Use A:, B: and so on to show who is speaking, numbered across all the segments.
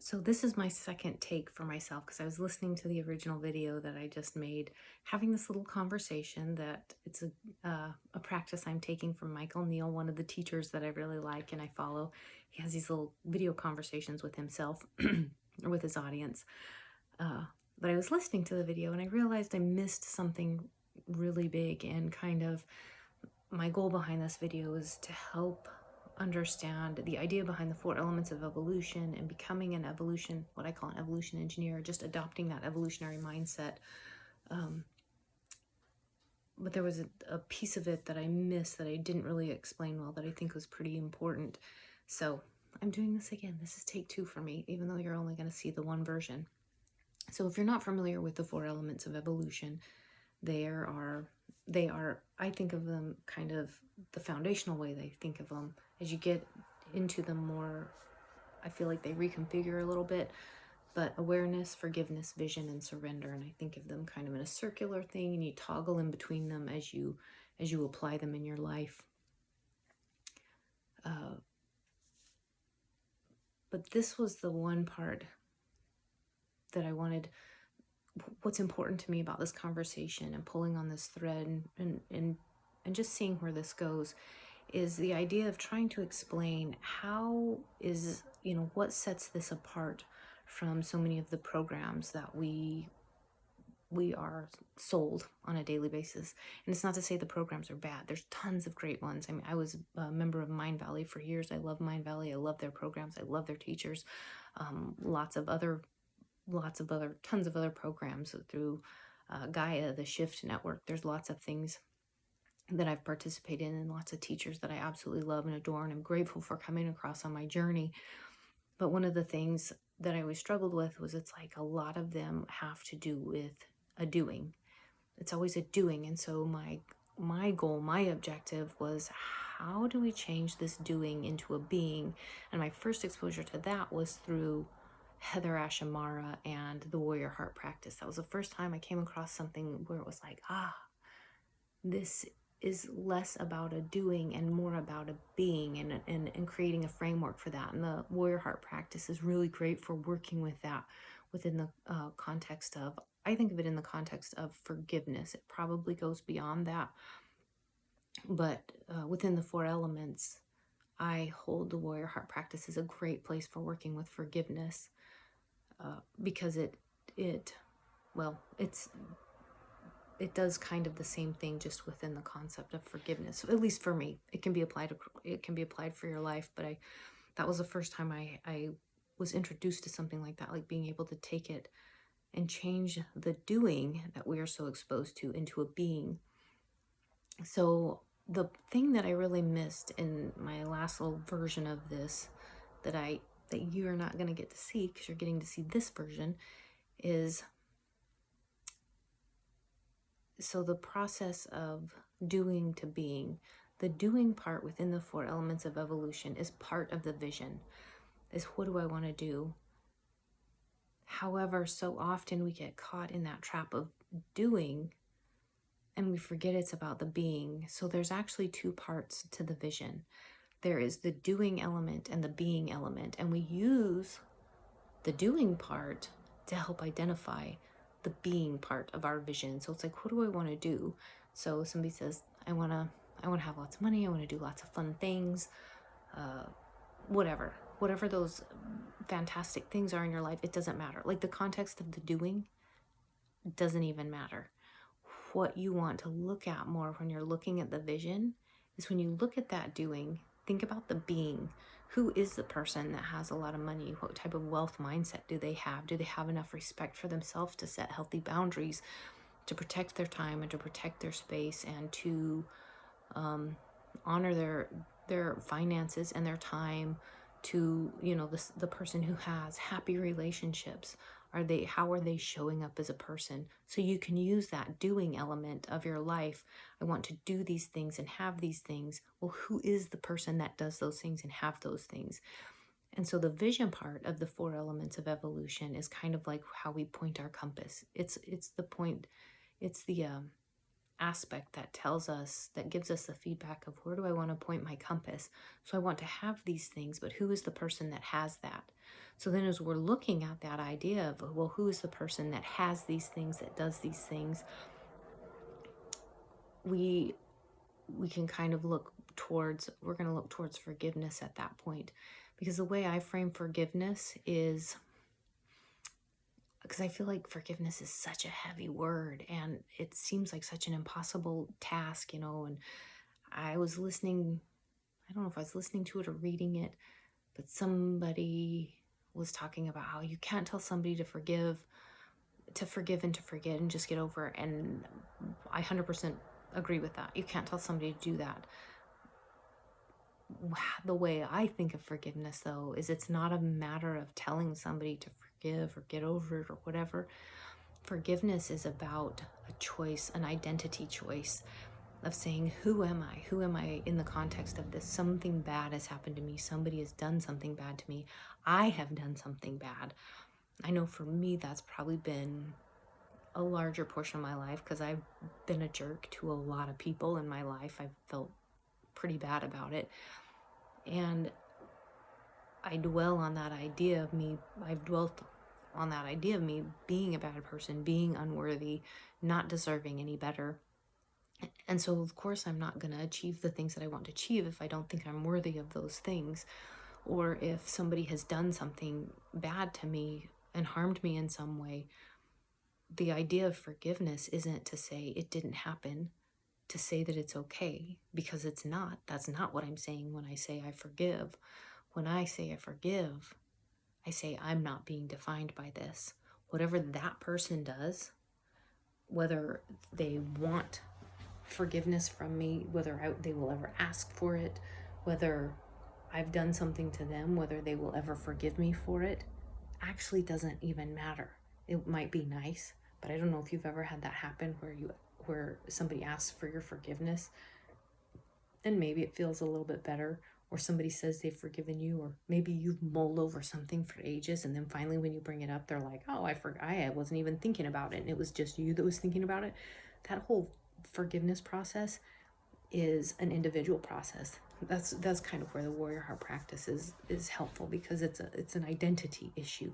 A: So this is my second take for myself because I was listening to the original video that I just made, having this little conversation that it's a practice I'm taking from Michael Neal, one of the teachers that I really like and I follow. He has these little video conversations with himself or with his audience. Uh, but I was listening to the video and I realized I missed something really big, and kind of my goal behind this video is to help understand the idea behind the four elements of evolution and becoming an evolution, what I call an evolution engineer, just adopting that evolutionary mindset. Um, but there was a piece of it that I missed that I didn't really explain well that I think was pretty important. So I'm doing this again. This is take two for me, even though you're only going to see the one version. So if you're not familiar with the four elements of evolution, there are they are, I think of them kind of the foundational way they think of them. As you get into them more, I feel like they reconfigure a little bit, but awareness, forgiveness, vision, and surrender. And I think of them kind of in a circular thing, and you toggle in between them as you apply them in your life. But this was the one part that I wanted. What's important to me about this conversation and pulling on this thread and just seeing where this goes is the idea of trying to explain how is, what sets this apart from so many of the programs that we are sold on a daily basis. And it's not to say the programs are bad. There's tons of great ones. I mean, I was a member of Mind Valley for years. I love Mind Valley. I love their programs. I love their teachers. Tons of other programs through Gaia, the Shift Network. There's lots of things that I've participated in and lots of teachers that I absolutely love and adore and I'm grateful for coming across on my journey. But one of the things that I always struggled with was it's like a lot of them have to do with a doing. It's always a doing. And so my goal, my objective was, how do we change this doing into a being? And my first exposure to that was through Heather Ashamara and the Warrior Heart practice. That was the first time I came across something where it was like, this is less about a doing and more about a being, and creating a framework for that. And the Warrior Heart practice is really great for working with that within the context of, I think of it in the context of forgiveness. It probably goes beyond that. But within the four elements, I hold the Warrior Heart practice as a great place for working with forgiveness, because it does kind of the same thing, just within the concept of forgiveness. At least for me, it can be applied for your life. But that was the first time I was introduced to something like that, like being able to take it and change the doing that we are so exposed to into a being. So the thing that I really missed in my last little version of this, that you're not going to get to see because you're getting to see this version, is so the process of doing to being. The doing part within the four elements of evolution is part of the vision, is what do I want to do? However, so often we get caught in that trap of doing and we forget it's about the being. So there's actually two parts to the vision. There is the doing element and the being element, and we use the doing part to help identify the being part of our vision. So it's like, what do I want to do? So somebody says, I want to have lots of money. I want to do lots of fun things, whatever those fantastic things are in your life. It doesn't matter. Like, the context of the doing doesn't even matter. What you want to look at more when you're looking at the vision is, when you look at that doing, think about the being. Who is the person that has a lot of money? What type of wealth mindset do they have? Do they have enough respect for themselves to set healthy boundaries, to protect their time and to protect their space, and to honor their finances and their time? To, the person who has happy relationships, how are they showing up as a person? So you can use that doing element of your life. I want to do these things and have these things. Well, who is the person that does those things and have those things? And so the vision part of the four elements of evolution is kind of like how we point our compass. It's the point, it's the aspect that tells us, that gives us the feedback of where do I want to point my compass. So I want to have these things, but who is the person that has that? So then as we're looking at that idea of, well, who is the person that has these things, that does these things, we can kind of look towards, we're going to look towards forgiveness at that point. Because the way I frame forgiveness is, because I feel like forgiveness is such a heavy word and it seems like such an impossible task, and I was listening, I don't know if I was listening to it or reading it, but somebody was talking about how you can't tell somebody to forgive and to forget and just get over it. And I 100% agree with that. You can't tell somebody to do that. The way I think of forgiveness, though, is it's not a matter of telling somebody to forgive or get over it or whatever. Forgiveness is about a choice, an identity choice of saying, who am I? Who am I in the context of this? Something bad has happened to me. Somebody has done something bad to me. I have done something bad. I know for me, that's probably been a larger portion of my life because I've been a jerk to a lot of people in my life. I've felt pretty bad about it. And I dwell on that idea of me, I've dwelt on that idea of me being a bad person, being unworthy, not deserving any better. And so, of course, I'm not going to achieve the things that I want to achieve if I don't think I'm worthy of those things. Or if somebody has done something bad to me and harmed me in some way, the idea of forgiveness isn't to say it didn't happen, to say that it's okay, because it's not. That's not what I'm saying when I say I forgive. When I say I forgive, I say I'm not being defined by this. Whatever that person does, whether they want forgiveness from me, whether they will ever ask for it, whether I've done something to them, whether they will ever forgive me for it, actually doesn't even matter. It might be nice, but I don't know if you've ever had that happen where somebody asks for your forgiveness and maybe it feels a little bit better, or somebody says they've forgiven you, or maybe you've mulled over something for ages and then finally when you bring it up they're like, oh, I wasn't even thinking about it and it was just you that was thinking about it. That whole forgiveness process is an individual process. That's kind of where the warrior heart practice is helpful, because it's an identity issue.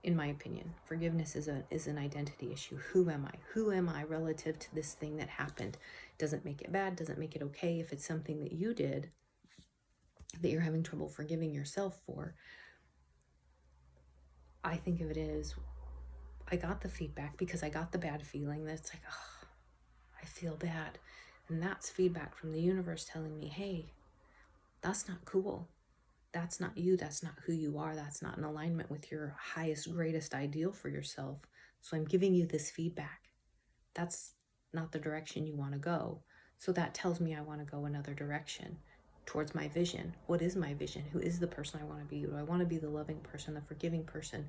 A: In my opinion, forgiveness is an identity issue. Who am I relative to this thing that happened? Doesn't make it bad, doesn't make it okay. If it's something that you did that you're having trouble forgiving yourself for, I think of it as, I got the feedback because I got the bad feeling that's like, oh, I feel bad. And that's feedback from the universe telling me, hey, that's not cool. That's not you. That's not who you are. That's not in alignment with your highest, greatest ideal for yourself. So I'm giving you this feedback. That's not the direction you want to go. So that tells me I want to go another direction towards my vision. What is my vision? Who is the person I want to be? Do I want to be the loving person, the forgiving person,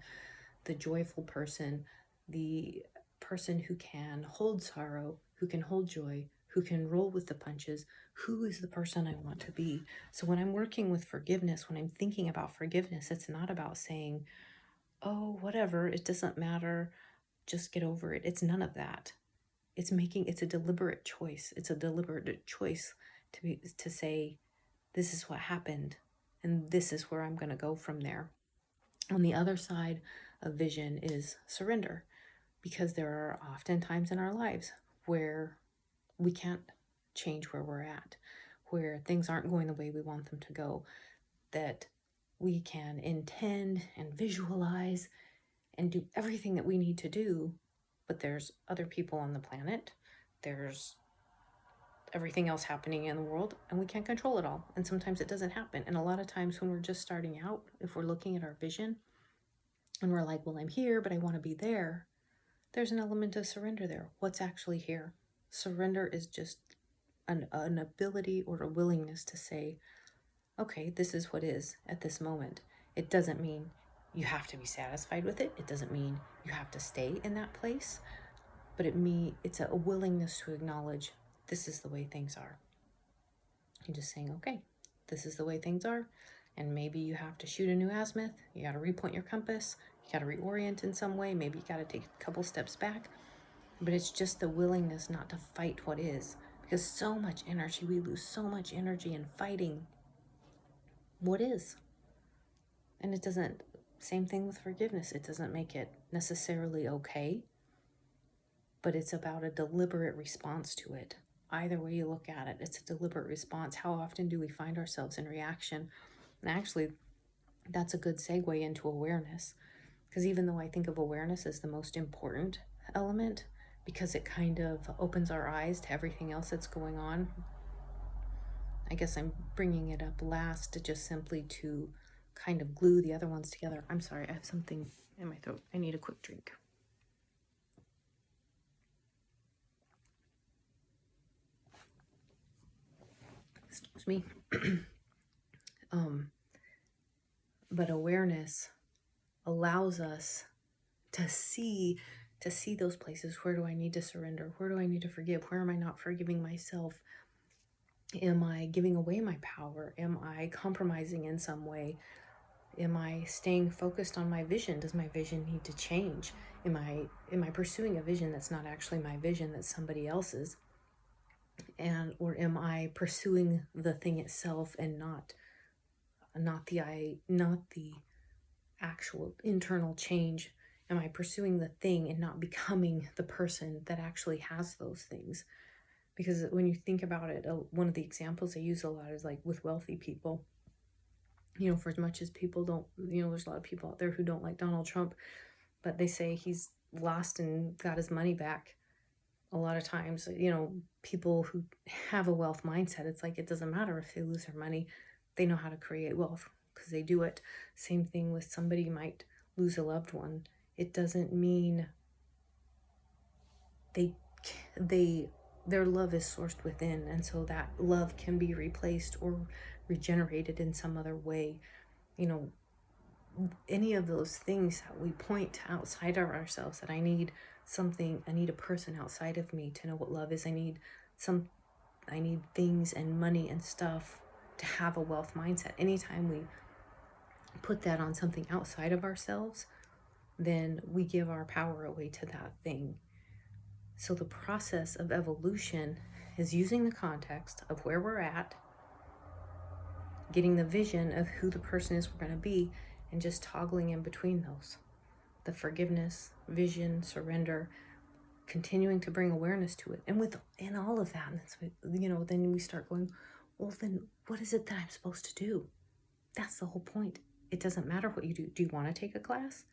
A: the joyful person, the person who can hold sorrow, who can hold joy, who can roll with the punches? Who is the person I want to be? So when I'm working with forgiveness, when I'm thinking about forgiveness, it's not about saying, oh, whatever, it doesn't matter, just get over it. It's none of that. It's a deliberate choice. It's a deliberate choice to say, this is what happened, and this is where I'm going to go from there. On the other side of vision is surrender, because there are often times in our lives where we can't change where we're at, where things aren't going the way we want them to go, that we can intend and visualize and do everything that we need to do, but there's other people on the planet, there's everything else happening in the world, and we can't control it all. And sometimes it doesn't happen. And a lot of times when we're just starting out, if we're looking at our vision and we're like, well, I'm here, but I want to be there, there's an element of surrender there. What's actually here? Surrender is just an ability or a willingness to say, okay, this is what is at this moment. It doesn't mean you have to be satisfied with it. It doesn't mean you have to stay in that place, but it's a willingness to acknowledge this is the way things are. You're just saying, okay, this is the way things are. And maybe you have to shoot a new azimuth. You got to repoint your compass. You got to reorient in some way. Maybe you got to take a couple steps back. but it's just the willingness not to fight what is. Because so much energy, we lose so much energy in fighting what is. And it doesn't, same thing with forgiveness. It doesn't make it necessarily okay, but it's about a deliberate response to it. Either way you look at it, it's a deliberate response. How often do we find ourselves in reaction? And actually, that's a good segue into awareness. Because even though I think of awareness as the most important element, because it kind of opens our eyes to everything else that's going on, I guess I'm bringing it up last to just simply to kind of glue the other ones together. I'm sorry, I have something in my throat. I need a quick drink. Excuse me. But awareness allows us to see those places. Where do I need to surrender? Where do I need to forgive? Where am I not forgiving myself? Am I giving away my power? Am I compromising in some way? Am I staying focused on my vision? Does my vision need to change? Am I pursuing a vision that's not actually my vision, that's somebody else's? Or am I pursuing the thing itself and not the actual internal change? Am I pursuing the thing and not becoming the person that actually has those things? Because when you think about it, one of the examples I use a lot is like with wealthy people. For as much as people don't, there's a lot of people out there who don't like Donald Trump, but they say he's lost and got his money back. A lot of times, people who have a wealth mindset, it's like it doesn't matter if they lose their money. They know how to create wealth because they do it. Same thing with somebody might lose a loved one. It doesn't mean their love is sourced within, and so that love can be replaced or regenerated in some other way. Any of those things that we point outside of ourselves, that I need a person outside of me to know what love is. I need things and money and stuff to have a wealth mindset. Anytime we put that on something outside of ourselves, then we give our power away to that thing. So the process of evolution is using the context of where we're at, getting the vision of who the person is we're going to be, and just toggling in between those. The forgiveness, vision, surrender, continuing to bring awareness to it. And within all of that, then we start going, well, then what is it that I'm supposed to do? That's the whole point. It doesn't matter what you do. Do you want to take a class?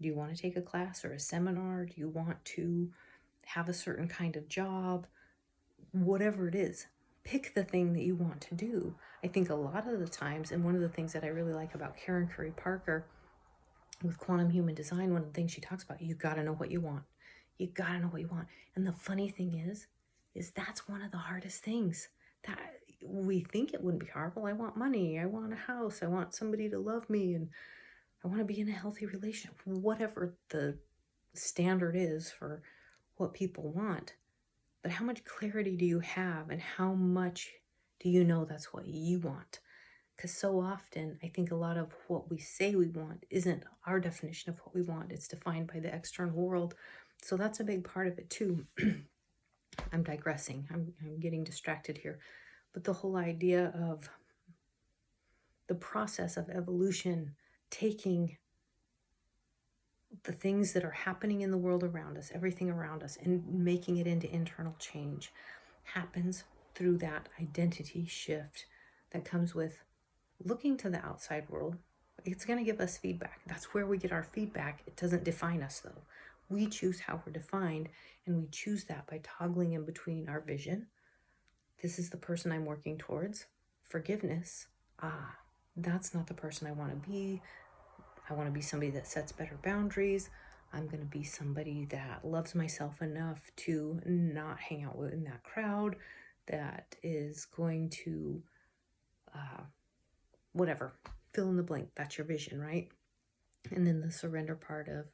A: Do you want to take a class or a seminar? Do you want to have a certain kind of job? Whatever it is, pick the thing that you want to do. I think a lot of the times, and one of the things that I really like about Karen Curry Parker with Quantum Human Design, one of the things she talks about, you got to know what you want. You got to know what you want. And the funny thing is that's one of the hardest things. That we think it wouldn't be hard. Well, I want money. I want a house. I want somebody to love me. And I want to be in a healthy relationship. Whatever the standard is for what people want. But how much clarity do you have, and how much do you know that's what you want? Because so often, I think a lot of what we say we want isn't our definition of what we want. It's defined by the external world. So that's a big part of it too. I'm digressing. I'm getting distracted here. But the whole idea of the process of evolution, taking the things that are happening in the world around us, everything around us, and making it into internal change, happens through that identity shift that comes with looking to the outside world. It's going to give us feedback. That's where we get our feedback. It doesn't define us, though. We choose how we're defined, and we choose that by toggling in between our vision. This is the person I'm working towards. Forgiveness. That's not the person I want to be. I want to be somebody that sets better boundaries. I'm going to be somebody that loves myself enough to not hang out in that crowd, that is going to, whatever, fill in the blank. That's your vision, right? And then the surrender part of,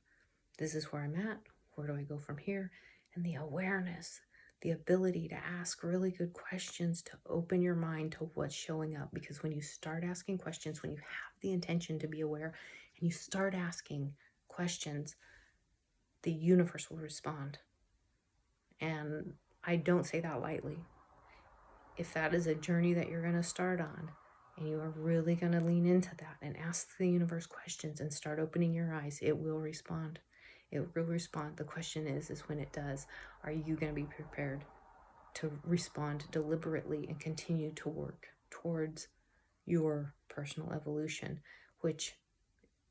A: this is where I'm at. Where do I go from here? And the awareness, the ability to ask really good questions, to open your mind to what's showing up. Because when you start asking questions, when you have the intention to be aware, and you start asking questions, the universe will respond. And I don't say that lightly. If that is a journey that you're going to start on, and you are really going to lean into that and ask the universe questions and start opening your eyes, it will respond. It will respond. The question is when it does, are you going to be prepared to respond deliberately and continue to work towards your personal evolution, which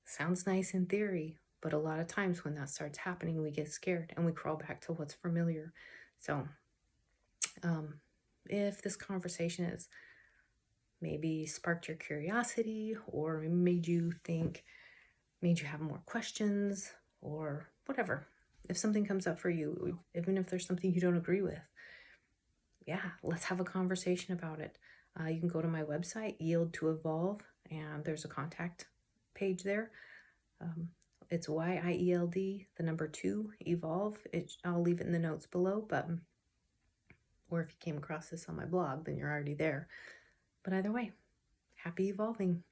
A: sounds nice in theory, but a lot of times when that starts happening, we get scared and we crawl back to what's familiar. So, if this conversation has maybe sparked your curiosity or made you think, made you have more questions or whatever, if something comes up for you, even if there's something you don't agree with, yeah, let's have a conversation about it. You can go to my website, Yield to Evolve, and there's a contact page there. It's YIELD, the number 2, Evolve. I'll leave it in the notes below, but or if you came across this on my blog, then you're already there. But either way, happy evolving.